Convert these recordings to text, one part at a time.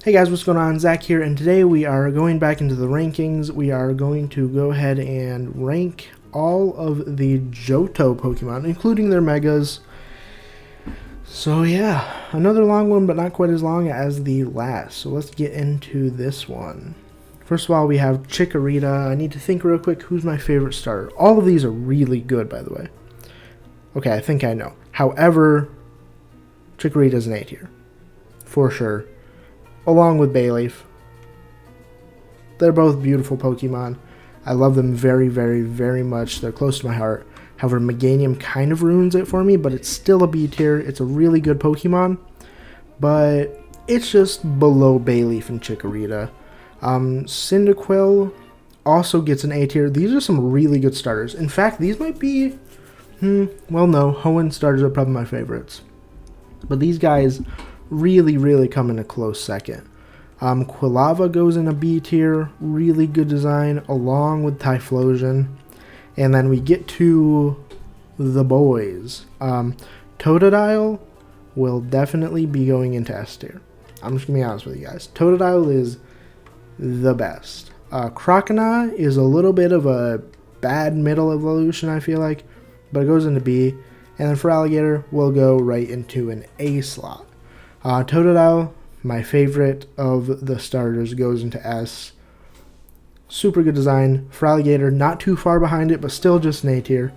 Hey guys, what's going on? Zach here, and today we are going back into the rankings. We are going to go ahead and rank all of the Johto Pokemon, including their Megas. So yeah, another long one, but not quite as long as the last. So let's get into this one. First of all, we have Chikorita. I need to think real quick who's my favorite starter. All of these are really good, by the way. Okay, I think I know. However, Chikorita's an A tier. For sure. Along with Bayleaf. They're both beautiful Pokemon. I love them very, very, very much. They're close to my heart. However, Meganium kind of ruins it for me, but it's still a B tier. It's a really good Pokemon, but it's just below Bayleaf and Chikorita. Cyndaquil also gets an A tier. These are some really good starters. In fact, these might be... well, no. Hoenn starters are probably my favorites. But these guys really, really come in a close second. Quilava goes in a B tier. Really good design, along with Typhlosion. And then we get to the boys. Totodile will definitely be going into S tier. I'm just going to be honest with you guys. Totodile is the best. Croconaw is a little bit of a bad middle evolution, I feel like. But it goes into B. And then for Alligator, we'll go right into an A slot. Totodile, my favorite of the starters, goes into S. Super good design. For Alligator, not too far behind it, but still just an A tier.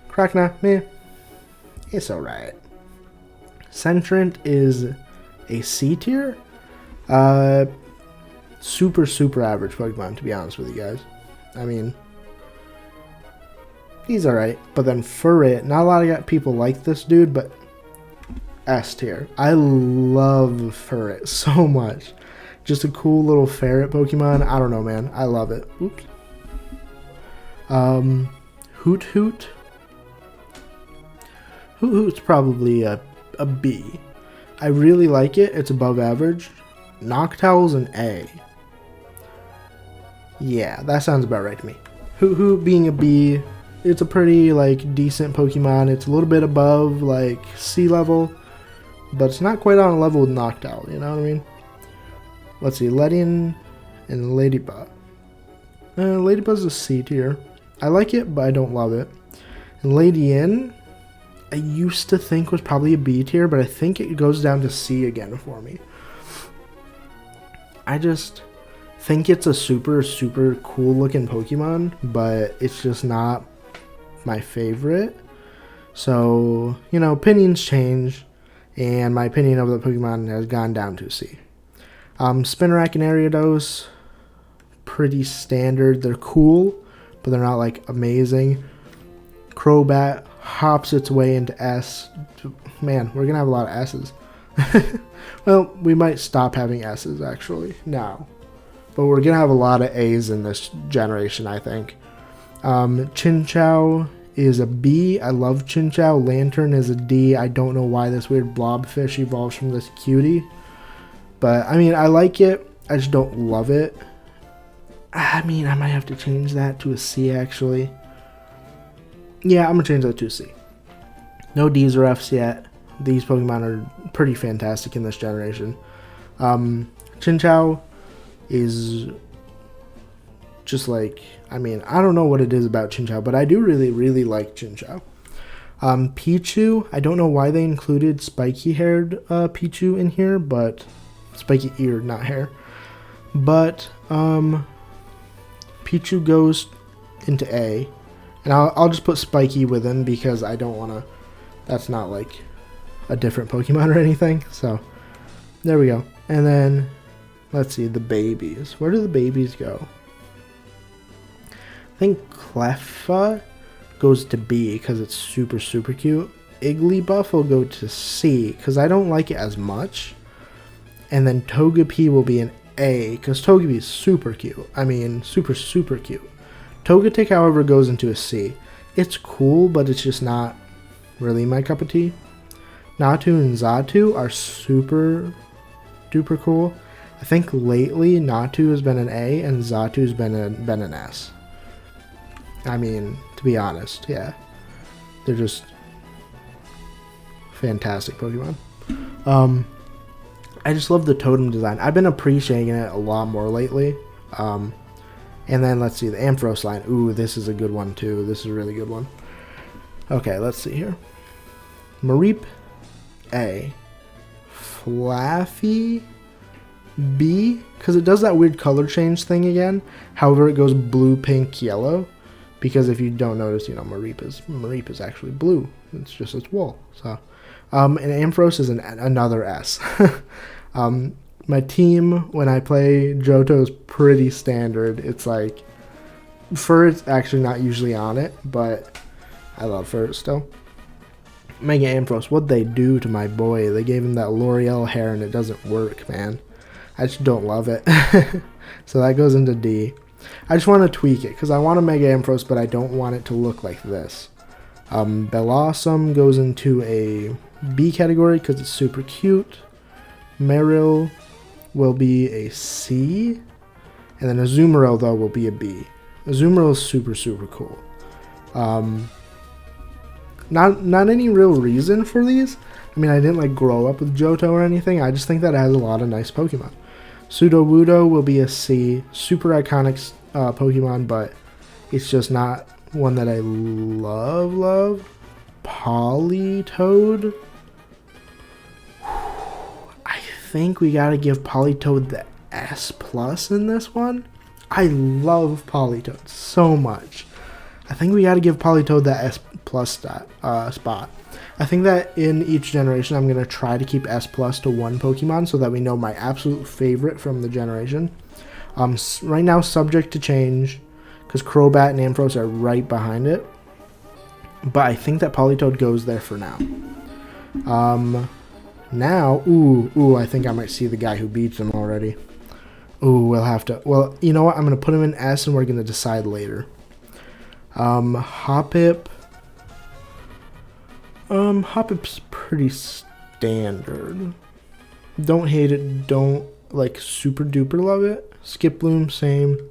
Croconaw, meh. It's alright. Centrant is a C tier. Super, super average Pokemon, to be honest with you guys. I mean, he's alright. But then Furret, not a lot of people like this dude, but S tier. I love Furret so much. Just a cool little ferret Pokemon. I don't know, man. I love it. Oops. Hoot Hoot. Hoot Hoot's probably a B. I really like it. It's above average. Noctowl's an A. Yeah, that sounds about right to me. Hoot Hoot being a B. It's a pretty, like, decent Pokemon. It's a little bit above, like, sea level. But it's not quite on a level with Noctowl, you know what I mean? Let's see, Ledian and Ladybug. Ladybug's a C tier. I like it, but I don't love it. And Ledian, I used to think was probably a B tier, but I think it goes down to C again for me. I just think it's a super, super cool looking Pokemon, but it's just not my favorite. So, you know, opinions change. And my opinion of the Pokemon has gone down to C. Spinarak and Ariados, pretty standard. They're cool, but they're not, like, amazing. Crobat hops its way into S. Man, we're going to have a lot of S's. Well, we might stop having S's, actually, now. But we're going to have a lot of A's in this generation, I think. Chinchou is a B. I love Chinchou. Lantern is a D. I don't know why this weird blobfish evolves from this cutie. But, I mean, I like it. I just don't love it. I mean, I might have to change that to a C, actually. Yeah, I'm going to change that to a C. No D's or F's yet. These Pokemon are pretty fantastic in this generation. Chinchou is just like, I mean, I don't know what it is about Chinchou, but I do really, really like Chinchou. Pichu, I don't know why they included spiky-haired Pichu in here, but spiky-eared, not hair. But Pichu goes into A, and I'll just put Spiky with him because I don't want to, that's not like a different Pokemon or anything, so there we go. And then, let's see, the babies. Where do the babies go? I think Cleffa goes to B because it's super, super cute. Igglybuff will go to C because I don't like it as much. And then Togepi will be an A because Togepi is super cute. I mean, super, super cute. Togetic, however, goes into a C. It's cool, but it's just not really my cup of tea. Natu and Xatu are super duper cool. I think lately Natu has been an A and Xatu's been an S. I mean, to be honest, yeah. They're just fantastic Pokemon. I just love the totem design. I've been appreciating it a lot more lately. And then let's see, the Ampharos line. Ooh, this is a good one too. This is a really good one. Okay, let's see here. Mareep A. Flaffy B, because it does that weird color change thing again. However, it goes blue, pink, yellow. Because if you don't notice, you know, Mareep is actually blue. It's just its wool. So, and Ampharos is another S. My team, when I play Johto, is pretty standard. It's like, fur is actually not usually on it, but I love fur still. Mega Ampharos, what'd they do to my boy? They gave him that L'Oreal hair and it doesn't work, man. I just don't love it. So that goes into D. I just want to tweak it because I want a Mega Ampharos, but I don't want it to look like this. Bellossom goes into a B category because it's super cute. Meryl will be a C. And then Azumarill, though, will be a B. Azumarill is super, super cool. Not any real reason for these. I mean, I didn't like grow up with Johto or anything. I just think that it has a lot of nice Pokemon. Sudowoodo will be a C. Super iconic Pokemon, but it's just not one that I love. Politoed. I think we gotta give Politoed the S+ in this one. I love Politoed so much. I think we gotta give Politoed that S+ spot. I think that in each generation, I'm going to try to keep S+ to one Pokemon so that we know my absolute favorite from the generation. Right now, subject to change, because Crobat and Ampharos are right behind it. But I think that Politoed goes there for now. I think I might see the guy who beats him already. Ooh, we'll have to... Well, you know what? I'm going to put him in S, and we're going to decide later. Hoppip... Hoppip's pretty standard. Don't hate it, don't like super duper love it. Skiploom, same.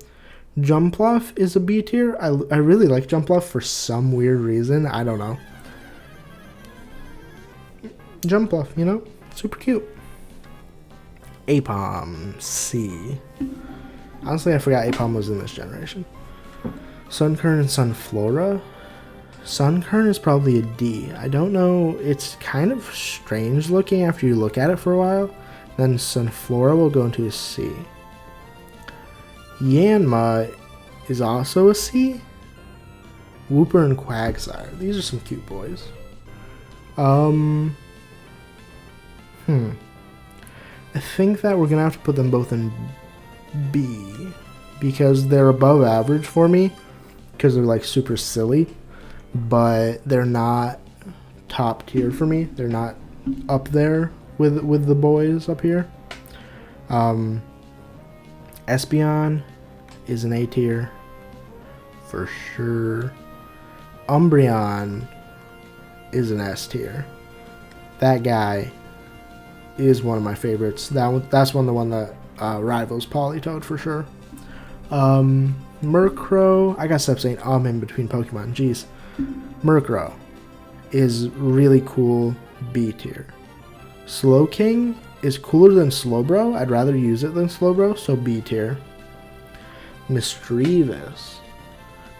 Jumpluff is a B tier. I really like Jumpluff for some weird reason. I don't know. Jumpluff, you know? Super cute. Apom, C. Honestly, I forgot Apom was in this generation. Sunkern and Sunflora. Sunkern is probably a D. I don't know. It's kind of strange looking after you look at it for a while. Then Sunflora will go into a C. Yanma is also a C. Wooper and Quagsire. These are some cute boys. I think that we're going to have to put them both in B. Because they're above average for me. Because they're like super silly. But they're not top tier for me. They're not up there with the boys up here. Espeon is an A tier for sure. Umbreon is an S tier. That guy is one of my favorites. That's the one that rivals Politoed for sure. Murkrow, I gotta stop saying in between Pokemon. Jeez. Murkrow is really cool, B tier. Slowking is cooler than Slowbro. I'd rather use it than Slowbro, so B tier. Misdreavus.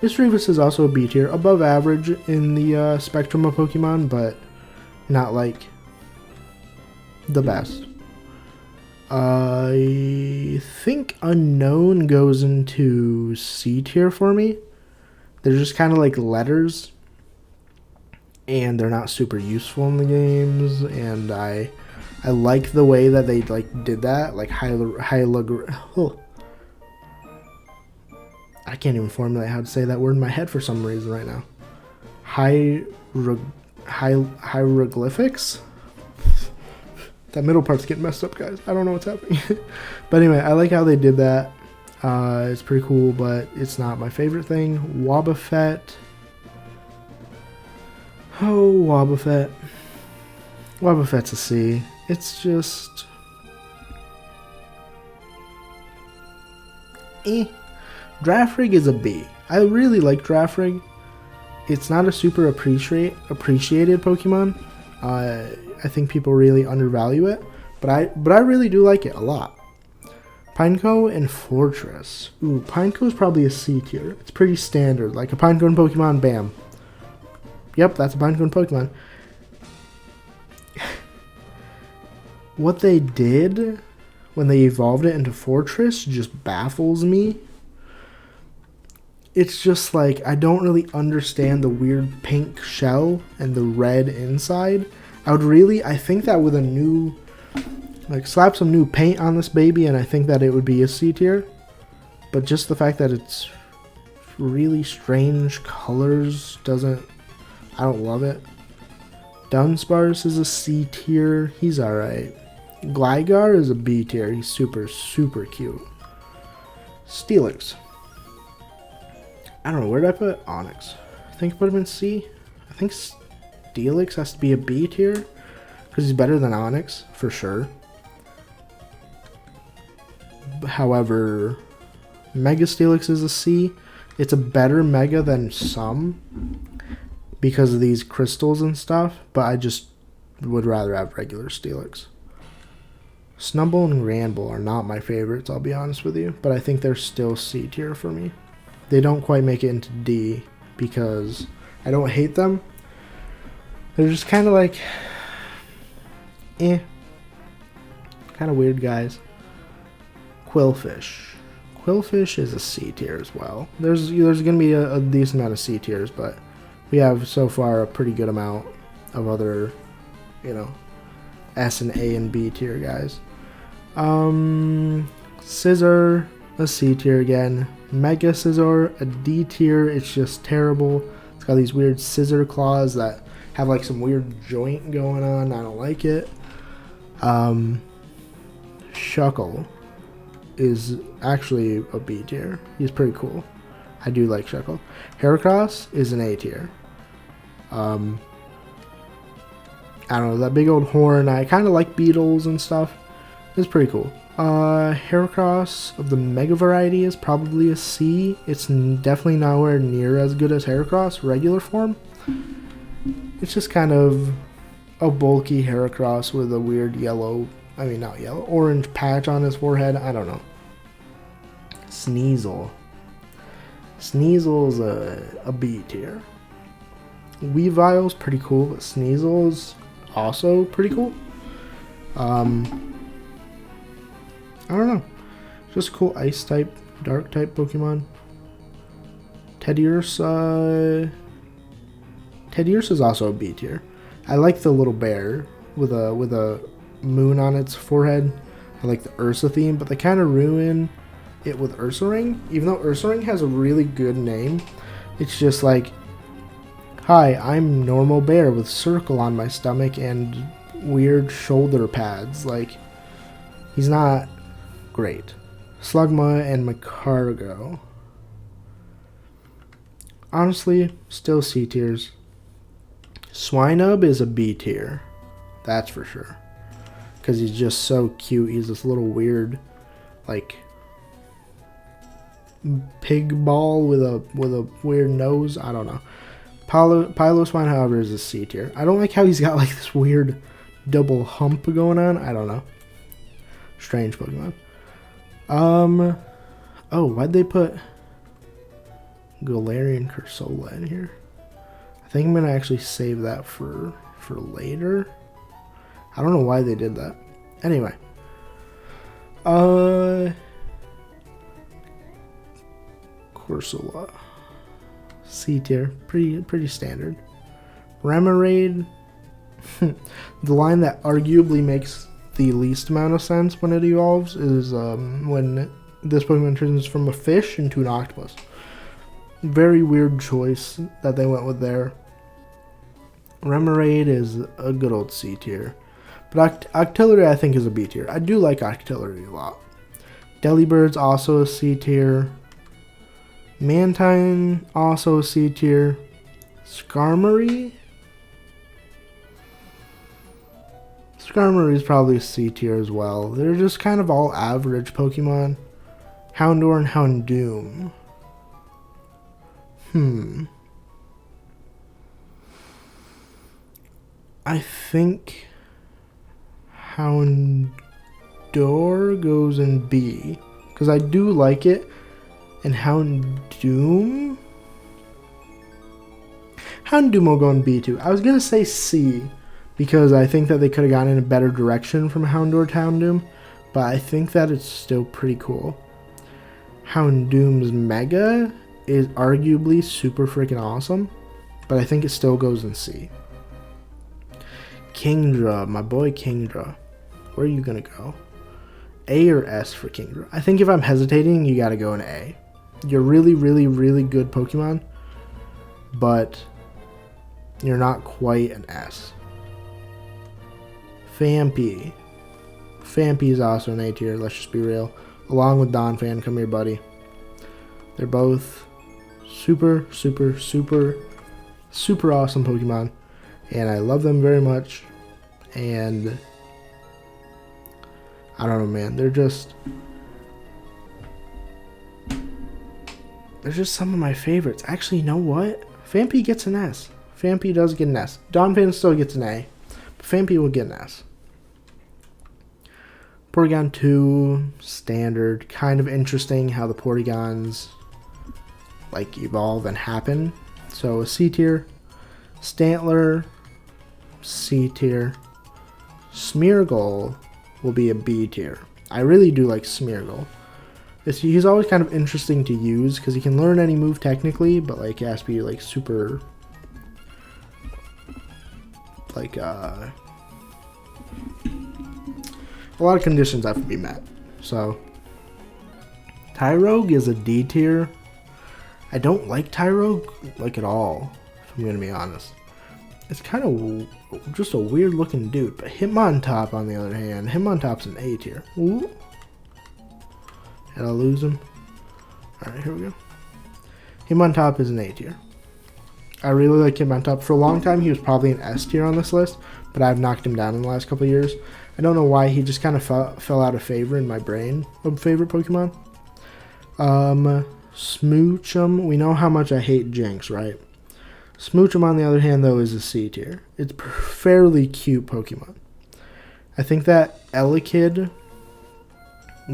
Misdreavus is also a B tier, above average in the spectrum of Pokemon, but not like the best. I think Unknown goes into C tier for me. They're just kind of like letters, and they're not super useful in the games, and I like the way that they like did that, like I can't even formulate how to say that word in my head for some reason right now. Hieroglyphics? That middle part's getting messed up, guys. I don't know what's happening. But anyway, I like how they did that. It's pretty cool, but it's not my favorite thing. Wobbuffet. Oh, Wobbuffet. Wobbuffet's a C. It's just... Drafrig is a B. I really like Drafrig. It's not a super appreciated Pokemon. I think people really undervalue it. But I really do like it a lot. Pineco and Fortress. Ooh, Pineco is probably a C tier. It's pretty standard. Like a Pinecone Pokemon, bam. Yep, that's a Pinecone Pokemon. What they did when they evolved it into Fortress just baffles me. It's just like, I don't really understand the weird pink shell and the red inside. I think that with a new, like, slap some new paint on this baby and I think that it would be a C tier. But just the fact that it's really strange colors I don't love it. Dunsparce is a C tier. He's alright. Gligar is a B tier. He's super, super cute. Steelix. I don't know. Where did I put Onyx? I think I put him in C. I think Steelix has to be a B tier because he's better than Onyx for sure. However, Mega Steelix is a C. It's a better Mega than some because of these crystals and stuff, but I just would rather have regular Steelix. Snubbull and Granbull are not my favorites, I'll be honest with you, but I think they're still C tier for me. They don't quite make it into D because I don't hate them. They're just kind of like, kind of weird guys. Quillfish. Quillfish is a C tier as well. There's going to be a decent amount of C tiers, but we have so far a pretty good amount of other, S and A and B tier guys. Scizor, a C tier again. Mega Scizor, a D tier. It's just terrible. It's got these weird scissor claws that have like some weird joint going on. I don't like it. Shuckle is actually a B tier. He's pretty cool. I do like Shuckle. Heracross is an A tier. I don't know, that big old horn. I kind of like beetles and stuff. It's pretty cool. Heracross of the Mega variety is probably a C. It's definitely nowhere near as good as Heracross regular form. It's just kind of a bulky Heracross with a weird orange patch on his forehead. I don't know. Sneasel. Sneasel's a B tier. Weavile's pretty cool, but Sneasel's also pretty cool. I don't know. Just cool ice type, dark type Pokemon. Teddiursa is also a B tier. I like the little bear with a moon on its forehead. I like the Ursa theme, but they kind of ruin it with Ursaring. Even though Ursaring has a really good name, it's just like, hi, I'm normal bear with circle on my stomach and weird shoulder pads. Like, he's not great. Slugma and Macargo. Honestly, still C tiers. Swinub is a B tier. That's for sure. Because he's just so cute. He's this little weird, like, pig ball with a weird nose. I don't know. Piloswine, however, is a C tier. I don't like how he's got like this weird double hump going on. I don't know. Strange Pokemon. Oh, why'd they put Galarian Cursola in here? I think I'm gonna actually save that for later. I don't know why they did that. Anyway. Corsola. C tier. Pretty standard. Remoraid. The line that arguably makes the least amount of sense when it evolves is when this Pokemon turns from a fish into an octopus. Very weird choice that they went with there. Remoraid is a good old C tier. But Octillery I think is a B tier. I do like Octillery a lot. Delibird's also a C tier. Mantine also a C tier. Skarmory? Skarmory is probably a C tier as well. They're just kind of all average Pokemon. Houndour and Houndoom. I think Houndour goes in B. Because I do like it. And Houndoom? Houndoom will go in B too. I was going to say C. Because I think that they could have gone in a better direction from Houndour to Houndoom. But I think that it's still pretty cool. Houndoom's Mega is arguably super freaking awesome. But I think it still goes in C. Kingdra, my boy Kingdra. Where are you going to go? A or S for Kingdra? I think if I'm hesitating, you got to go in A. You're really, really, really good Pokemon. But you're not quite an S. Phanpy. Phanpy is also an A tier, let's just be real. Along with Donphan, come here, buddy. They're both super, super, super, super awesome Pokemon. And I love them very much. And I don't know, man. They're just some of my favorites. Actually, you know what? Phanpy gets an S. Phanpy does get an S. Donphan still gets an A. But Phanpy will get an S. Porygon 2, standard. Kind of interesting how the Porygons like evolve and happen. So a C tier. Stantler, C tier. Smeargle will be a B tier. I really do like Smeargle. He's always kind of interesting to use because he can learn any move technically, but like he has to be like super like a lot of conditions have to be met. So Tyrogue is a D tier. I don't like Tyrogue like at all, if I'm gonna be honest. It's kind of just a weird looking dude. But Hitmontop, on the other hand, Hitmontop's an A tier. Ooh. Did I lose him? Alright, here we go. Hitmontop is an A tier. I really like Hitmontop. For a long time, he was probably an S tier on this list, but I've knocked him down in the last couple of years. I don't know why, he just kind of fell out of favor in my brain of favorite Pokemon. Smoochum. We know how much I hate Jinx, right? Smoochum, on the other hand, though, is a C tier. It's fairly cute Pokemon. I think that Elekid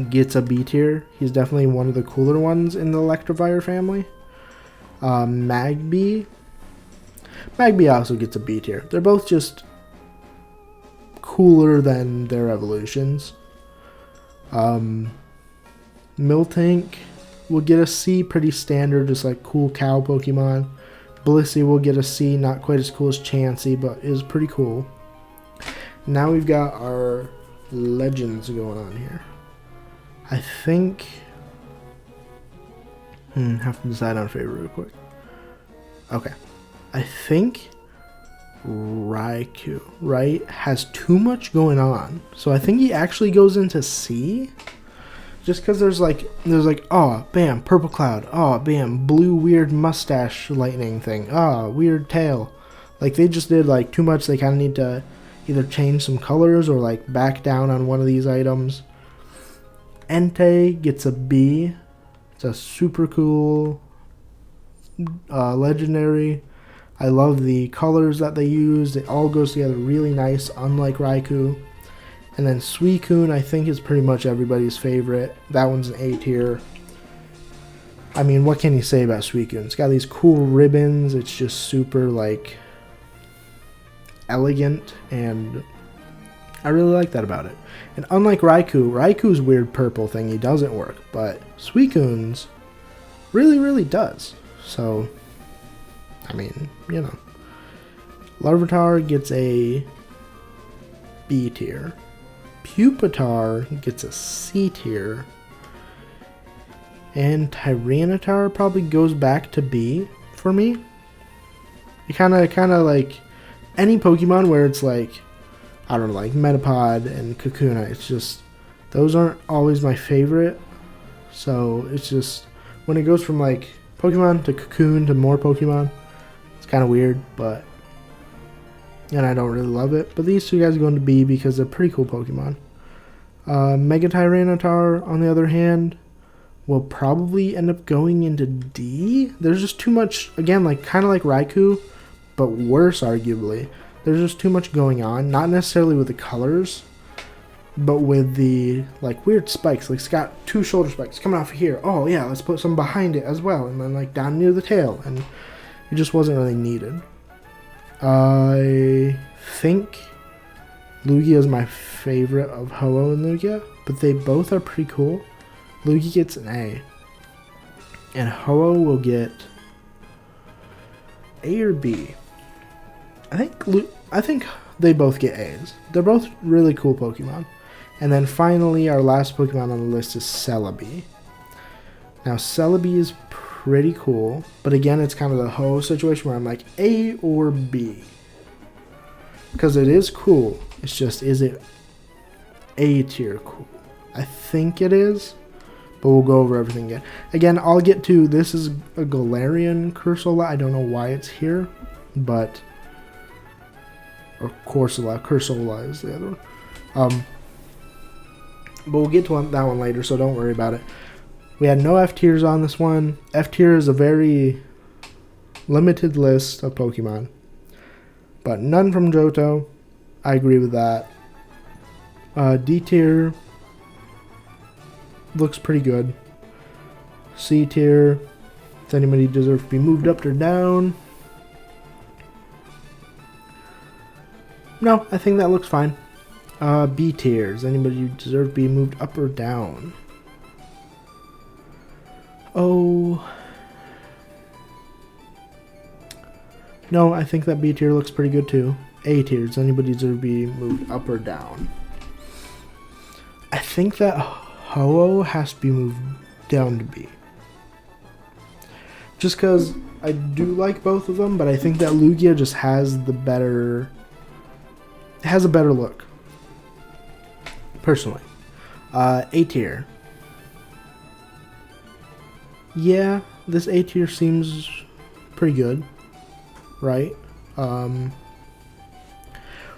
gets a B tier. He's definitely one of the cooler ones in the Electivire family. Magby also gets a B tier. They're both just cooler than their evolutions. Miltank will get a C, pretty standard, just like cool cow Pokemon. Blissey will get a C, not quite as cool as Chansey, but is pretty cool. Now we've got our legends going on here. I think have to decide on a favorite real quick. Okay. I think Raikou, right, has too much going on. So I think he actually goes into C. Just because there's like, oh, bam, purple cloud. Oh, bam, blue weird mustache lightning thing. Oh, weird tail. Like, they just did, like, too much. They kind of need to either change some colors or, like, back down on one of these items. Entei gets a B. It's a super cool legendary. I love the colors that they use. It all goes together really nice, unlike Raikou. And then Suicune, I think, is pretty much everybody's favorite. That one's an A tier. I mean, what can you say about Suicune? It's got these cool ribbons. It's just super, like, elegant. And I really like that about it. And unlike Raikou's weird purple thingy doesn't work. But Suicune's really, really does. So, I mean, you know. Larvitar gets a B tier. Pupitar gets a C tier. And Tyranitar probably goes back to B for me. It kind of like any Pokemon where it's like, I don't know, like Metapod and Kakuna. It's just, those aren't always my favorite. So it's just, when it goes from like Pokemon to Cocoon to more Pokemon, it's kind of weird, but, and I don't really love it. But these two guys go into B because they're pretty cool Pokemon. Mega Tyranitar, on the other hand, will probably end up going into D. There's just too much, again, like kind of like Raikou, but worse arguably. There's just too much going on, not necessarily with the colors, but with the like weird spikes. Like it's got 2 shoulder spikes coming off of here. Oh yeah, let's put some behind it as well, and then like down near the tail, and it just wasn't really needed. I think Lugia is my favorite of Ho-Oh and Lugia, but they both are pretty cool. Lugia gets an A, and Ho-Oh will get A or B. I think they both get A's. They're both really cool Pokemon. And then finally, our last Pokemon on the list is Celebi. Now, Celebi is pretty cool, but again, it's kind of the Ho-Oh situation where I'm like, A or B? Because it is cool. It's just, is it A tier cool? I think it is, but we'll go over everything again. Again, I'll get to, this is a Galarian Cursola. I don't know why it's here, but, or Corsola. Cursola is the other one. But we'll get to that one later, so don't worry about it. We had no F tiers on this one. F tier is a very limited list of Pokemon, but none from Johto. I agree with that. D tier looks pretty good. C tier, does anybody deserve to be moved up or down? No, I think that looks fine. B tier, does anybody deserve to be moved up or down? Oh, no, I think that B tier looks pretty good too. A tier, does anybody deserve to be moved up or down? I think that Ho-Oh has to be moved down to B. Just because I do like both of them, but I think that Lugia just has the better, has a better look. Personally. A tier. Yeah, this A tier seems pretty good, right?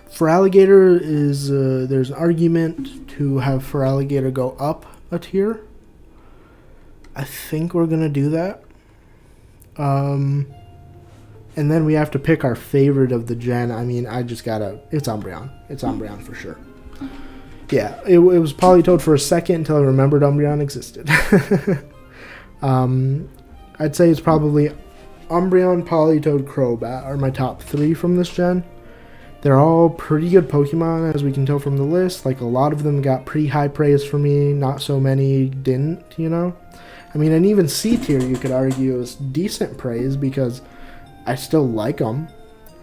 Feraligatr is, there's an argument to have Feraligatr go up a tier. I think we're going to do that. And then we have to pick our favorite of the gen. I mean, I just gotta, it's Umbreon. It's Umbreon for sure. Yeah, it was Politoed for a second until I remembered Umbreon existed. I'd say it's probably Umbreon, Politoed, Crobat are my top 3 from this gen. They're all pretty good Pokemon, as we can tell from the list. Like, a lot of them got pretty high praise for me, not so many didn't, you know? I mean, and even C tier, you could argue, is decent praise because I still like them.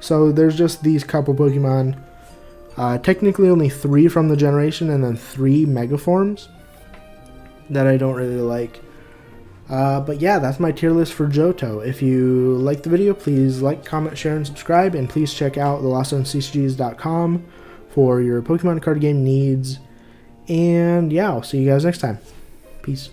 So there's just these couple Pokemon. Technically only 3 from the generation and then 3 Mega Forms that I don't really like. But yeah, that's my tier list for Johto. If you like the video, please like, comment, share, and subscribe. And please check out thelostzoncgs.com for your Pokemon card game needs. And yeah, I'll see you guys next time. Peace.